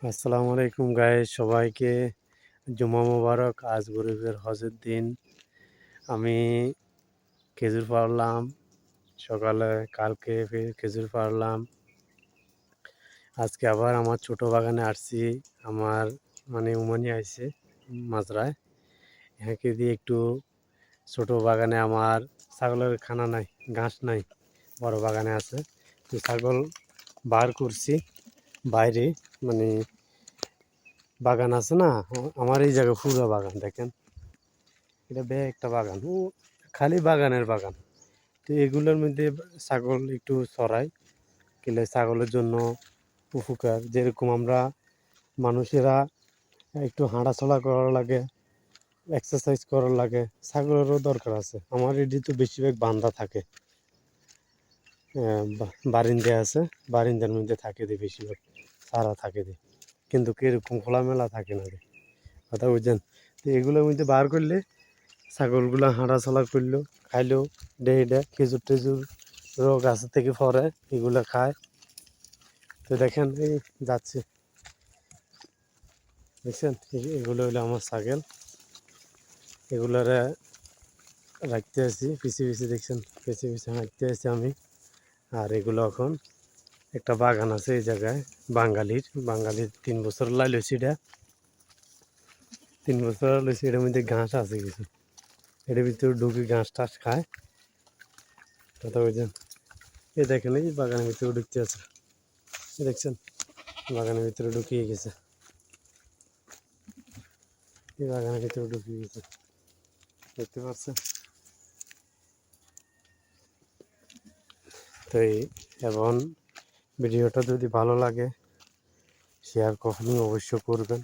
আসসালামু আলাইকুম গাইস, সবাইকে জুমা মোবারক। আজ গরিবের হজের দিন। আমি খেজুর পাড়লাম সকালে, কালকে ফির খেজুর পাড়লাম। আজকে আবার আমার ছোট বাগানে আসছি। আমার উমানি আইছে মাজরায়, একে দিয়ে একটু ছোট বাগানে আমার ছাগলের খানা নাই, ঘাস নাই, বড় বাগানে আছে। তো ছাগল বার করছি বাইরে, মানে বাগান আছে না আমার এই জায়গায়, পুরো বাগান দেখেন, এটা একটা বাগান, ও খালি বাগানের বাগান। তো এগুলোর মধ্যে ছাগল একটু চড়াই, কিলে ছাগলের জন্য উপকার। যেরকম আমরা মানুষেরা একটু হাঁটাচলা করার লাগে, এক্সারসাইজ করার লাগে, ছাগলেরও দরকার আছে। আমার এটি তো বেশিরভাগ বান্ধা থাকে, বারিন্দে আছে, বারিন্দার মধ্যে থাকে দিয়ে বেশিরভাগ সারা থাকে দিয়ে, কিন্তু কিরকম খোলামেলা থাকে না, কথা বুঝছেন। তো এগুলোর মধ্যে বার করলে ছাগলগুলো হাঁটাচলা করলো, খাইলো, ডে খেজুর টেজুর গাছের থেকে পরে এগুলো খায়। তো দেখেন এই যাচ্ছে, দেখছেন এগুলো হলো আমার ছাগল, এগুলারে রাখতে আছি পিছিয়ে পিছিয়ে, দেখছেন পিছিয়ে পিছিয়ে হাঁটতে আছি আমি। আর এগুলো এখন একটা বাগান আছে এই জায়গায়, বাঙালির 3 বছর লাইলছি, এটা 3 বছর লইছি। এটার মধ্যে ঘাস আছে কিছু, এটার ভিতরে ঢুকি ঘাস টাস খায়, কথা বুঝছেন। এই দেখেন এই বাগানের ভিতরে ঢুকতে আছে, দেখছেন বাগানের ভিতরে ঢুকিয়ে গেছে, এই বাগানের ভিতরে ঢুকিয়ে গেছে, দেখতে পাচ্ছেন। তো এবং ভিডিওটা যদি ভালো লাগে শেয়ার কখনই অবশ্য করবেন।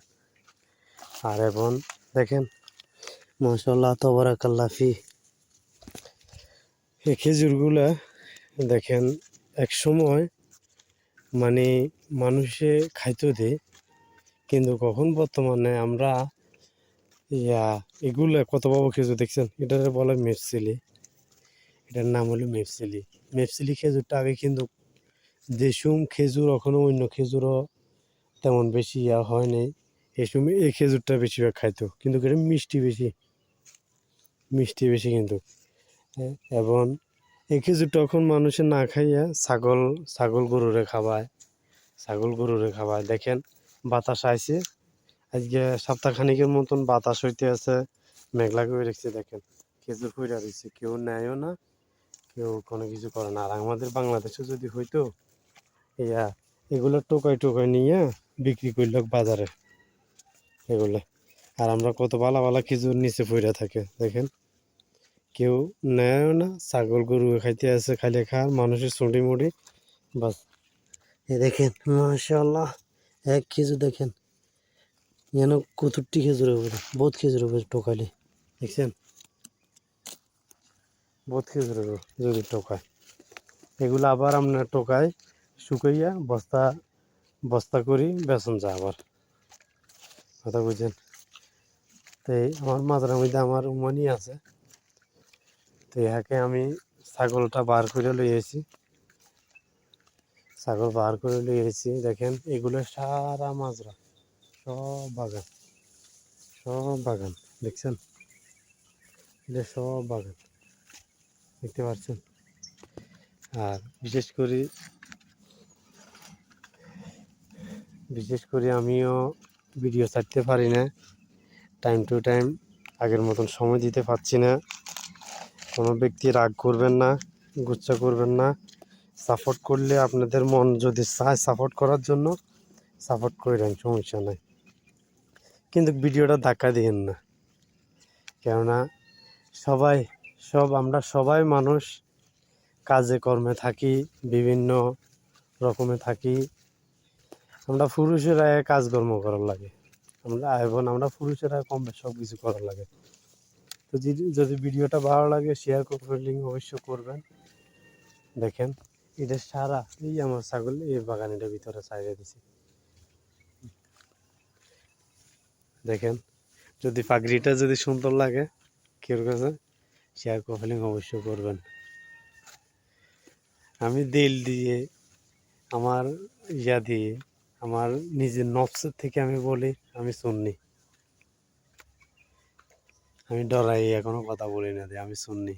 আর এবং দেখেন মাশাআল্লাহ তাবারাকাল্লাহ ফি, এই খেজুরগুলা দেখেন এক সময় মানুষে খাইতে দে, কিন্তু কখন বর্তমানে আমরা এগুলা কত পাবো খেজুর, দেখছেন এটার বলে মেপসিলি, এটার নাম হলো মেপসিলি। মেপসিলি খেজুরটা আগে কিন্তু দেশুম খেজুর, এখনো অন্য খেজুরও তেমন বেশি হয় নাই, এই সময় এই খেজুরটা বেশিরভাগ খাইতো, কিন্তু এটা মিষ্টি বেশি কিন্তু। এবং এই খেজুরটা এখন মানুষের না খাইয়া ছাগল গরুরে খাওয়ায়। দেখেন বাতাস আইছে, আজকে সপ্তাহখানিকের মতন বাতাস হইতে আছে, মেঘলা করে রেখেছে। দেখেন খেজুর পইড়া রয়েছে, কেউ নেয়ও না, কেউ কোনো কিছু করে না। আর আমাদের বাংলাদেশে যদি হইতো এগুলো টোকাই নিয়ে বিক্রি করল বাজারে এগুলো, আর আমরা কত ভালো ভালো খেজুর নিচে পইড়া থাকে, দেখেন কেউ নেয়ও না। ছাগল গরু খাইতে আছে, খাইলে খায়, মানুষের ছুটি মুড়ি বাস। এ দেখেন মাশাআল্লাহ, এক খেজুর দেখেন যেন কতটি খেজুর হবে, বহুত খেজুর হবে টোকালে, দেখছেন বহুত খেজুর হবে যদি টোকায়। এগুলো আবার আপনার টোকায় শুকাইয়া বস্তা করি বেচন যায় আবার, কথা বুঝছেন। তো আমার মাঝরার মধ্যে আমার উমানি আছে, তো ইহাকে আমি ছাগলটা বার করে লইয়েছি, দেখেন এগুলো সারা মাজরা, সব বাগান দেখছেন, এটা সব বাগান দেখতে পাচ্ছেন। আর বিশেষ করে আমিও ভিডিও ছাড়তে পারি না, টাইম টু টাইম আগের মতন সময় দিতে পারছি না। কোনো ব্যক্তি রাগ করবেন না, গুচ্ছা করবেন না, সাপোর্ট করলে আপনাদের মন যদি চায় সাপোর্ট করার জন্য সাপোর্ট করেন, সমস্যা নাই, কিন্তু ভিডিওটা ধাক্কা দিয়েন না। কেননা আমরা সবাই মানুষ, কাজে কর্মে থাকি, বিভিন্ন রকমে থাকি। আমরা পুরুষেরা কাজকর্ম করার লাগে, আমরা পুরুষেরা কম বেশ সব কিছু করার লাগে। তো যদি ভিডিওটা ভালো লাগে শেয়ার করবেন, অবশ্য করবেন। দেখেন এটা সারা এই আমার ছাগল এই বাগানের ভিতরে চাইরে দিছি, দেখেন যদি পাগড়িটা যদি সুন্দর লাগে কেউ কাছে শেয়ার করবেন, অবশ্য করবেন। আমি দিল দিয়ে আমার দিয়ে আমার নিজের নফসের থেকে আমি বলি আমি সুন্নি। আমি ডরাই এখনো কথা বলি না যে আমি সুন্নি।